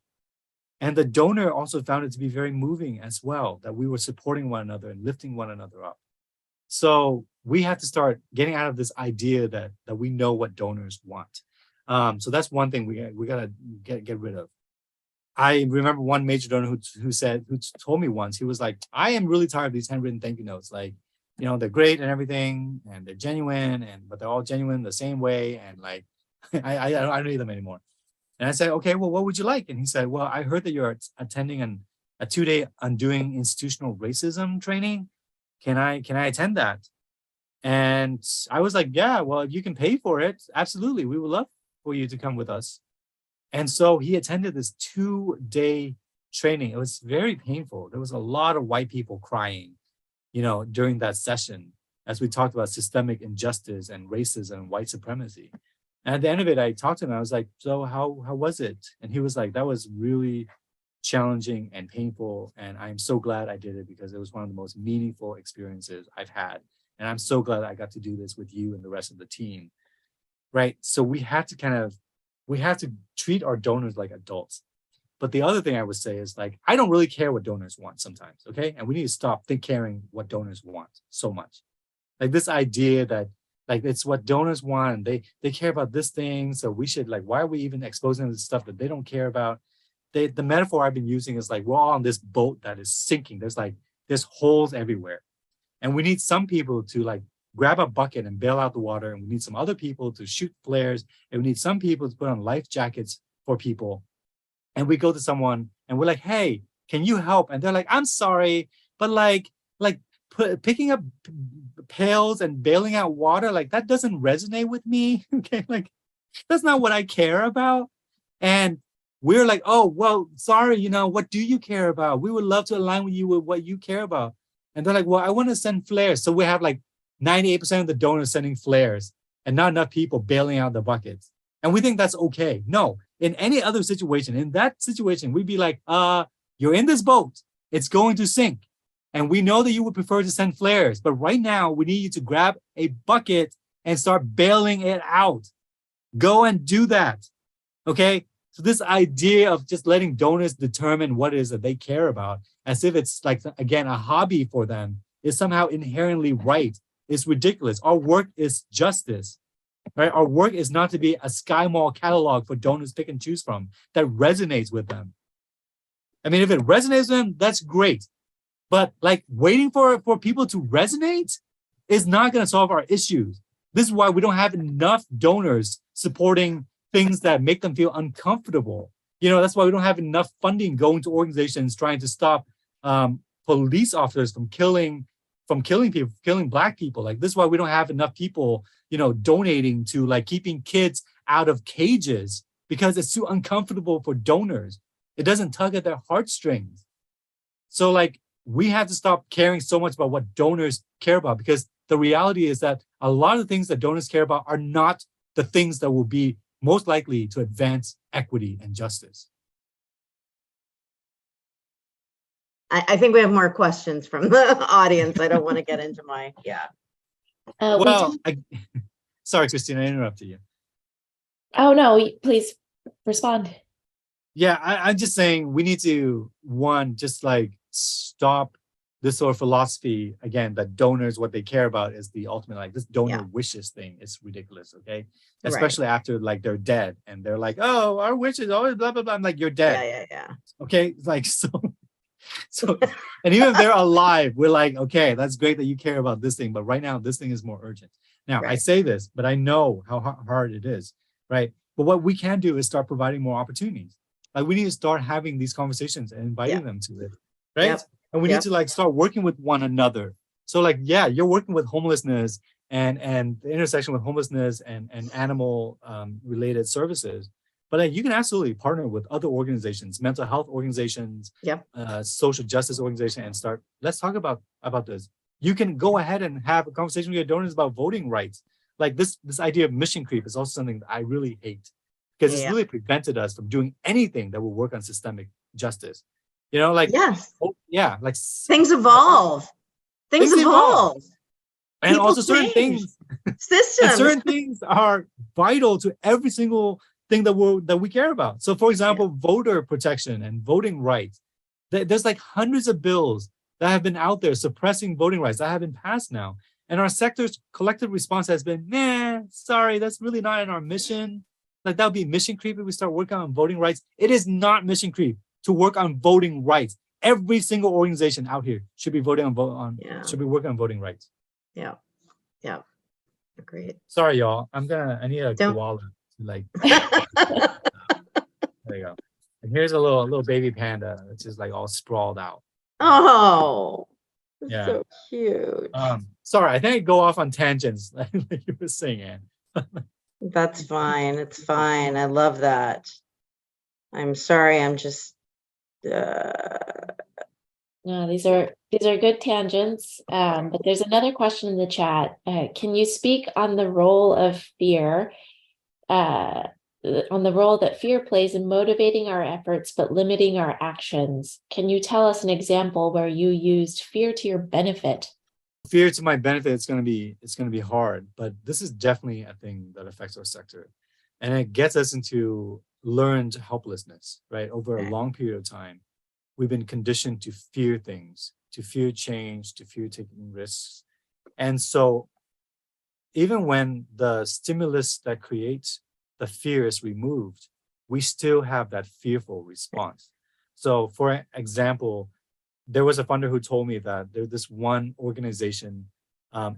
And the donor also found it to be very moving as well, that we were supporting one another and lifting one another up. So we have to start getting out of this idea that we know what donors want. So that's one thing we gotta get rid of. I remember one major donor who told me once, he was like, "I am really tired of these handwritten thank you notes. Like, they're great and everything, and they're genuine, but they're all genuine the same way, and like, I don't need them anymore." And I said, "Okay, well, what would you like?" And he said, "Well, I heard that you're attending a 2-day undoing institutional racism training. Can I attend that?" And I was like, "Yeah, well, if you can pay for it, absolutely. We would love for you to come with us." And so he attended this 2-day training. It was very painful. There was a lot of white people crying, during that session, as we talked about systemic injustice and racism and white supremacy. And at the end of it, I talked to him. I was like, "So how was it?" And he was like, "That was really challenging and painful. And I'm so glad I did it, because it was one of the most meaningful experiences I've had. And I'm so glad I got to do this with you and the rest of the team." Right? So we have to treat our donors like adults. But the other thing I would say is, like, I don't really care what donors want sometimes, okay? And we need to stop caring what donors want so much. Like, this idea that, like, it's what donors want, and they care about this thing, so we should, like, why are we even exposing them to stuff that they don't care about? The metaphor I've been using is like, we're all on this boat that is sinking. There's holes everywhere. And we need some people to, like, grab a bucket and bail out the water, and we need some other people to shoot flares, and we need some people to put on life jackets for people. And we go to someone and we're like, "Hey, can you help?" And they're like, "I'm sorry, but picking up pails and bailing out water, like, that doesn't resonate with me." Okay, like, that's not what I care about. And we're like, "Oh, well, sorry, what do you care about? We would love to align with you with what you care about." And they're like, "Well, I want to send flares." So we have like 98% of the donors sending flares and not enough people bailing out the buckets. And we think that's okay. No, in any other situation, in that situation, we'd be like, you're in this boat, it's going to sink. And we know that you would prefer to send flares, but right now we need you to grab a bucket and start bailing it out. Go and do that. Okay. So this idea of just letting donors determine what it is that they care about, as if it's like, again, a hobby for them, is somehow inherently right. It's ridiculous. Our work is justice, right? Our work is not to be a Sky Mall catalog for donors pick and choose from that resonates with them. I mean, if it resonates with them, that's great. But like waiting for people to resonate is not going to solve our issues. This is why we don't have enough donors supporting things that make them feel uncomfortable. You know, that's why we don't have enough funding going to organizations trying to stop police officers from killing people, killing Black people. Like this is why we don't have enough people, you know, donating to like keeping kids out of cages, because it's too uncomfortable for donors. It doesn't tug at their heartstrings. So like we have to stop caring so much about what donors care about, because the reality is that a lot of the things that donors care about are not the things that will be most likely to advance equity and justice. I think we have more questions from the audience. I don't want to get into my, Sorry, Christina, I interrupted you. Oh, no, please respond. Yeah, I'm just saying we need to, one, just like stop this sort of philosophy, again, that donors, what they care about is the ultimate, like this donor wishes thing is ridiculous, okay? Especially after like they're dead and they're like, oh, our wishes always blah, blah, blah. I'm like, you're dead. Yeah. Okay, like, so, and even if they're alive, we're like, okay, that's great that you care about this thing, but right now this thing is more urgent. Now, I say this, but I know how hard it is, right? But what we can do is start providing more opportunities. Like we need to start having these conversations and inviting them to it, right? And we need to like start working with one another. So like, yeah, you're working with homelessness and the intersection with homelessness and animal related services. But like, you can absolutely partner with other organizations, mental health organizations, social justice organizations, and let's talk about this. You can go ahead and have a conversation with your donors about voting rights. Like this idea of mission creep is also something that I really hate, because it's really prevented us from doing anything that will work on systemic justice. You know, like, like things evolve. Things evolve. And people also certain things, systems, and certain things are vital to every single thing that we care about. So, for example, voter protection and voting rights. There's like hundreds of bills that have been out there suppressing voting rights that have been passed now. And our sector's collective response has been, nah, sorry, that's really not in our mission. Like that would be mission creep if we start working on voting rights. It is not mission creep to work on voting rights. Every single organization out here should be voting on should be working on voting rights. Yeah. Agreed. Sorry, y'all. I need a koala to like. There you go. And here's a little baby panda that's just like all sprawled out. Oh, so cute. Sorry, I think I go off on tangents like you were saying, Anne. That's fine. It's fine. I love that. I'm sorry. I'm just. No, these are good tangents. But there's another question in the chat. Can you speak on the role of fear, on the role that fear plays in motivating our efforts but limiting our actions? Can you tell us an example where you used fear to your benefit? Fear to my benefit, it's going to be hard, but this is definitely a thing that affects our sector, and it gets us into learned helplessness, right? Over a long period of time, we've been conditioned to fear things, to fear change, to fear taking risks. And so even when the stimulus that creates the fear is removed, we still have that fearful response. So for example, there was a funder who told me that this one organization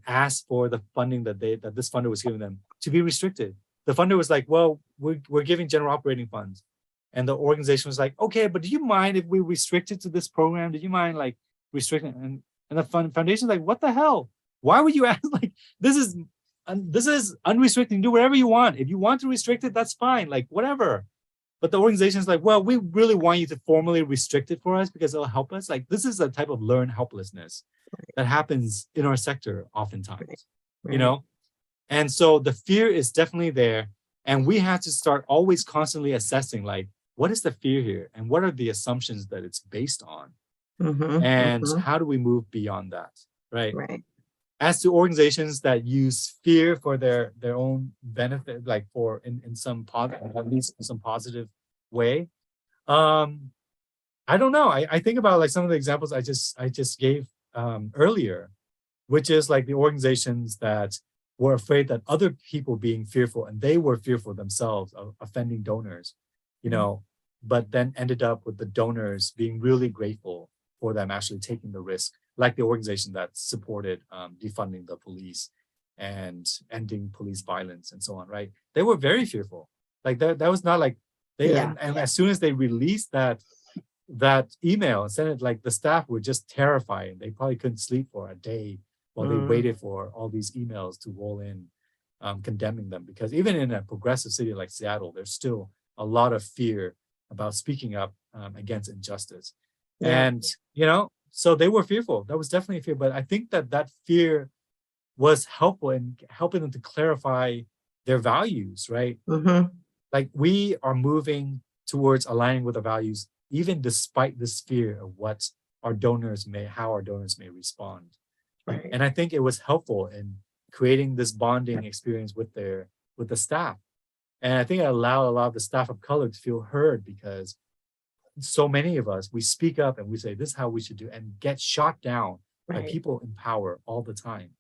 asked for the funding that this funder was giving them to be restricted. The funder was like, well, we're giving general operating funds. And the organization was like, okay, but do you mind if we restrict it to this program? Do you mind like restricting? And the foundation's like, what the hell? Why would you ask? Like, this is unrestricted. You do whatever you want. If you want to restrict it, that's fine. Like, whatever. But the organization's like, well, we really want you to formally restrict it for us because it'll help us. Like, this is a type of learned helplessness that happens in our sector oftentimes, you know? And so the fear is definitely there. And we have to start always constantly assessing, like, what is the fear here? And what are the assumptions that it's based on? And how do we move beyond that, right? As to organizations that use fear for their own benefit, like for in some positive, at least in some positive way, I don't know. I think about like some of the examples I just gave earlier, which is like the organizations that were afraid that other people being fearful, and they were fearful themselves of offending donors, you know, but then ended up with the donors being really grateful for them actually taking the risk, like the organization that supported defunding the police and ending police violence and so on, right? They were very fearful. Like that was not like they, and as soon as they released that email and sent it, like the staff were just terrified. They probably couldn't sleep for a day while they waited for all these emails to roll in, condemning them. Because even in a progressive city like Seattle, there's still a lot of fear about speaking up against injustice. And, you know, so they were fearful. That was definitely a fear. But I think that fear was helpful in helping them to clarify their values, right? Like we are moving towards aligning with the values, even despite this fear of what our donors may, how our donors may respond. And I think it was helpful in creating this bonding experience with the staff. And I think it allowed a lot of the staff of color to feel heard, because so many of us, we speak up and we say, this is how we should do, and get shot down by people in power all the time.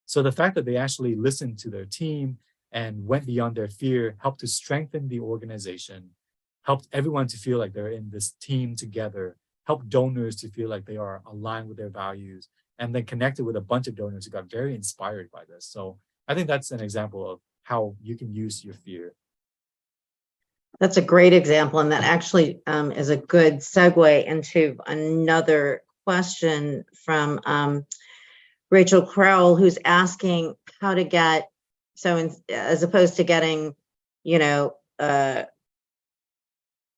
So the fact that they actually listened to their team and went beyond their fear helped to strengthen the organization, helped everyone to feel like they're in this team together, helped donors to feel like they are aligned with their values, and then connected with a bunch of donors who got very inspired by this. So I think that's an example of how you can use your fear. That's a great example. And that actually is a good segue into another question from Rachel Crowell, who's asking how to get, as opposed to getting, you know, the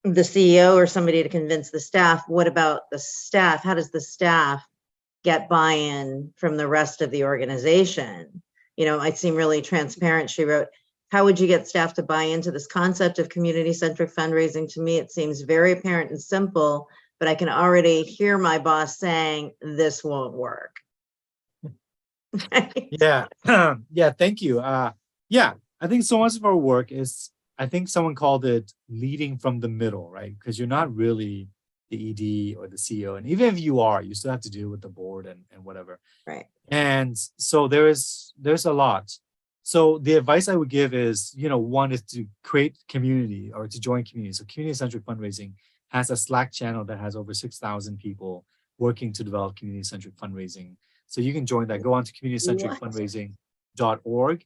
CEO or somebody to convince the staff, what about the staff? How does the staff get buy-in from the rest of the organization? You know, it seemed really transparent. She wrote, how would you get staff to buy into this concept of community-centric fundraising? To me, it seems very apparent and simple, but I can already hear my boss saying this won't work. Yeah, thank you. Yeah, I think so much of our work is, I think someone called it leading from the middle, right? Because you're not really the ED or the CEO. And even if you are, you still have to deal with the board and whatever. And so there's a lot. So the advice I would give is, you know, one is to create community or to join community. So community-centric fundraising has a Slack channel that has over 6,000 people working to develop community-centric fundraising. So you can join that. Go on to community-centricfundraising.org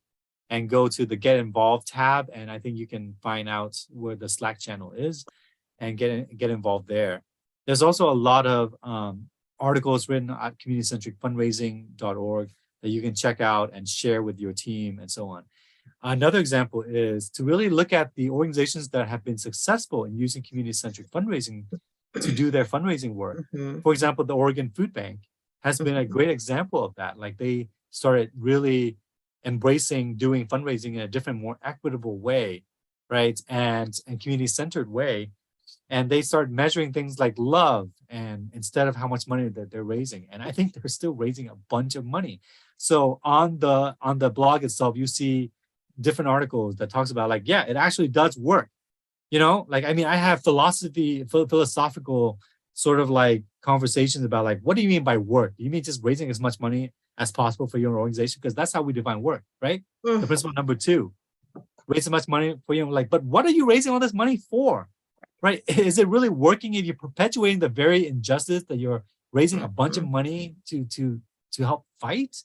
and go to the Get Involved tab. And I think you can find out where the Slack channel is and get involved there. There's also a lot of articles written at community-centricfundraising.org that you can check out and share with your team and so on. Another example is to really look at the organizations that have been successful in using community-centric fundraising to do their fundraising work. For example, the Oregon Food Bank has been a great example of that. Like they started really embracing doing fundraising in a different, more equitable way, right? And community-centered way. And they start measuring things like love, and instead of how much money that they're raising. And I think they're still raising a bunch of money. So on the blog itself, you see different articles that talks about like, yeah, it actually does work. You know, like, I mean, I have philosophical sort of like conversations about like, what do you mean by work? Do you mean just raising as much money as possible for your organization? Because that's how we define work, right? The principle number 2, raise as much money for you. Like, but what are you raising all this money for? Right? Is it really working if you're perpetuating the very injustice that you're raising a bunch of money to help fight?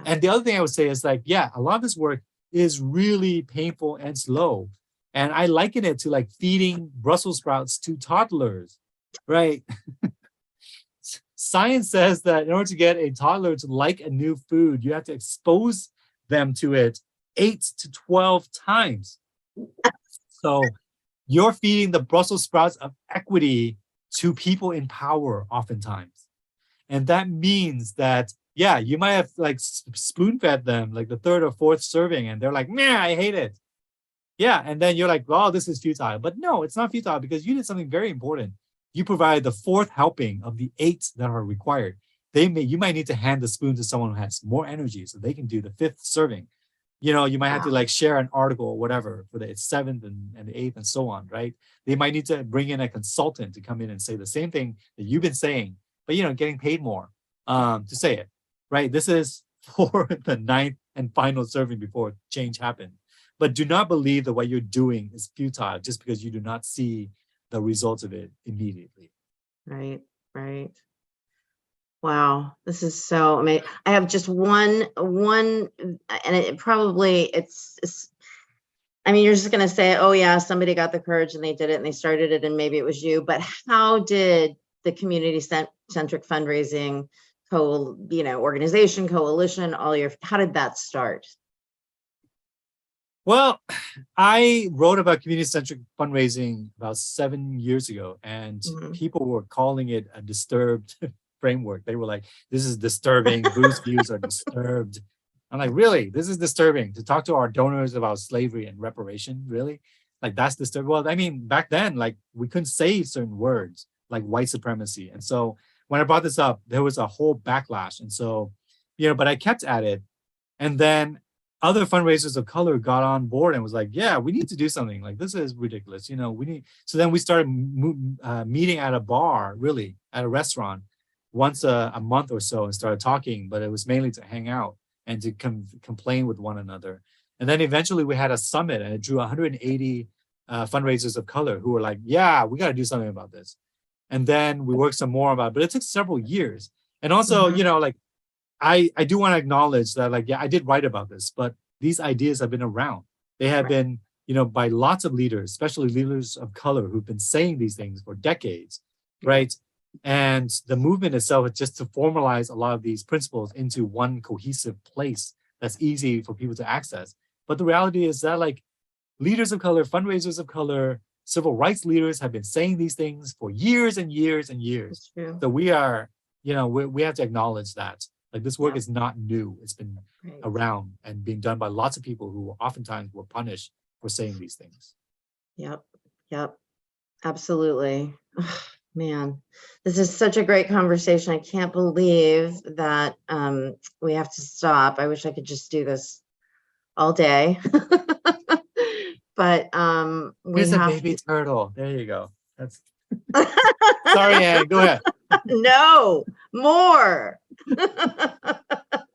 And the other thing I would say is like, yeah, a lot of this work is really painful and slow. And I liken it to like feeding Brussels sprouts to toddlers, right? Science says that in order to get a toddler to like a new food, you have to expose them to it 8 to 12 times. So you're feeding the Brussels sprouts of equity to people in power oftentimes. And that means that, yeah, you might have like spoon fed them like the third or fourth serving, and they're like, man, I hate it. Yeah. And then you're like, well, this is futile. But no, it's not futile, because you did something very important. You provide the fourth helping of the 8 that are required. You might need to hand the spoon to someone who has more energy so they can do the 5th serving. You know, you might have to like share an article or whatever for the 7th and the 8th and so on, right? They might need to bring in a consultant to come in and say the same thing that you've been saying, but, you know, getting paid more to say it, right? This is for the 9th and final serving before change happens. But do not believe that what you're doing is futile just because you do not see the results of it immediately. Right, right. Wow, this is so amazing. I have just one, and it's, I mean, you're just going to say, oh yeah, somebody got the courage and they did it and they started it and maybe it was you, but how did the community-centric fundraising organization, coalition, how did that start? Well, I wrote about community-centric fundraising about 7 years ago, and people were calling it a disturbed framework. They were like, this is disturbing. Bruce's views are disturbed. I'm like, really? This is disturbing to talk to our donors about slavery and reparation? Really? Like, that's disturbing. Well, I mean, back then, like, we couldn't say certain words like white supremacy. And so when I brought this up, there was a whole backlash. And so, but I kept at it. And then other fundraisers of color got on board and was like, yeah, we need to do something. Like, this is ridiculous. So then we started meeting at a bar, really, at a restaurant once a month or so, and started talking, but it was mainly to hang out and to complain with one another. And then eventually we had a summit, and it drew 180 fundraisers of color who were like, yeah, we got to do something about this. And then we worked some more about it, but it took several years. And also, I do want to acknowledge that, like, yeah, I did write about this, but these ideas have been around. They have been, by lots of leaders, especially leaders of color, who've been saying these things for decades, right? And the movement itself is just to formalize a lot of these principles into one cohesive place that's easy for people to access. But the reality is that, like, leaders of color, fundraisers of color, civil rights leaders have been saying these things for years and years and years. So we are, we have to acknowledge that. Like, this work is not new. It's been around and being done by lots of people who oftentimes were punished for saying these things. Yep. Absolutely. Man, this is such a great conversation. I can't believe that we have to stop. I wish I could just do this all day. But here's a baby turtle. There you go. That's sorry, Anne, go ahead. No, more.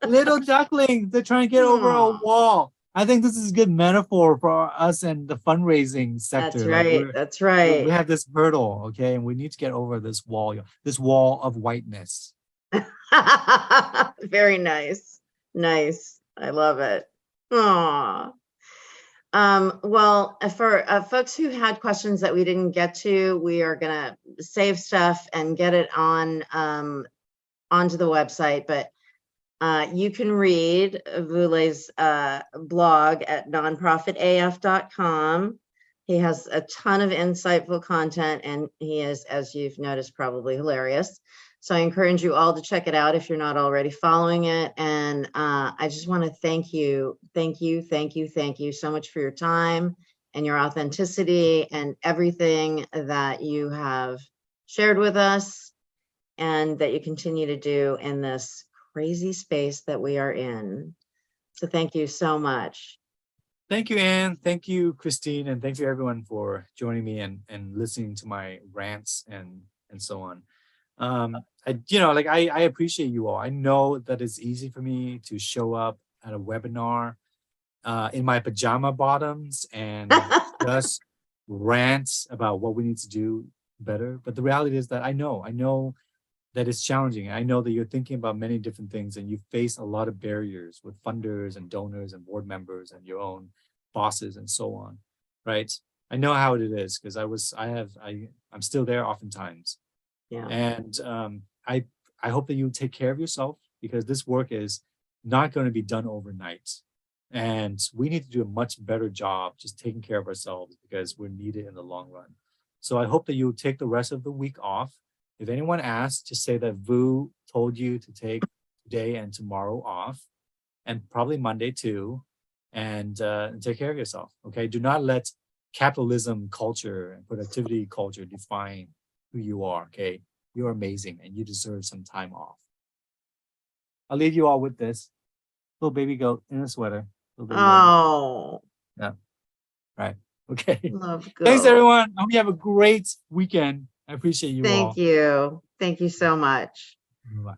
Little ducklings, they're trying to get over a wall. I think this is a good metaphor for us and the fundraising sector. That's right. That's right. We have this hurdle, okay, and we need to get over this wall of whiteness. Very nice. Nice. I love it. Aww. Well, for folks who had questions that we didn't get to, we are gonna save stuff and get it on onto the website. But you can read Vule's blog at nonprofitaf.com. He has a ton of insightful content, and he is, as you've noticed, probably hilarious. So I encourage you all to check it out if you're not already following it. And I just want to thank you so much for your time and your authenticity and everything that you have shared with us and that you continue to do in this crazy space that we are in. So thank you so much. Thank you, Anne. Thank you, Christine. And thank you, everyone, for joining me and listening to my rants and so on. I appreciate you all. I know that it's easy for me to show up at a webinar in my pajama bottoms and just rant about what we need to do better. But the reality is that I know that it's challenging. I know that you're thinking about many different things and you face a lot of barriers with funders and donors and board members and your own bosses and so on, right? I know how it is because I'm still there oftentimes. Yeah. And I hope that you take care of yourself, because this work is not going to be done overnight. And we need to do a much better job just taking care of ourselves because we're needed in the long run. So I hope that you'll take the rest of the week off. If anyone asks, just say that Vu told you to take today and tomorrow off, and probably Monday too, and take care of yourself. Okay. Do not let capitalism culture and productivity culture define who you are. Okay. You're amazing and you deserve some time off. I'll leave you all with this little baby goat in a sweater. Little baby goat. Oh, Yeah. Right. Okay. love Thanks, goat. everyone. I hope you have a great weekend. I appreciate you all. Thank you. Thank you so much. Bye.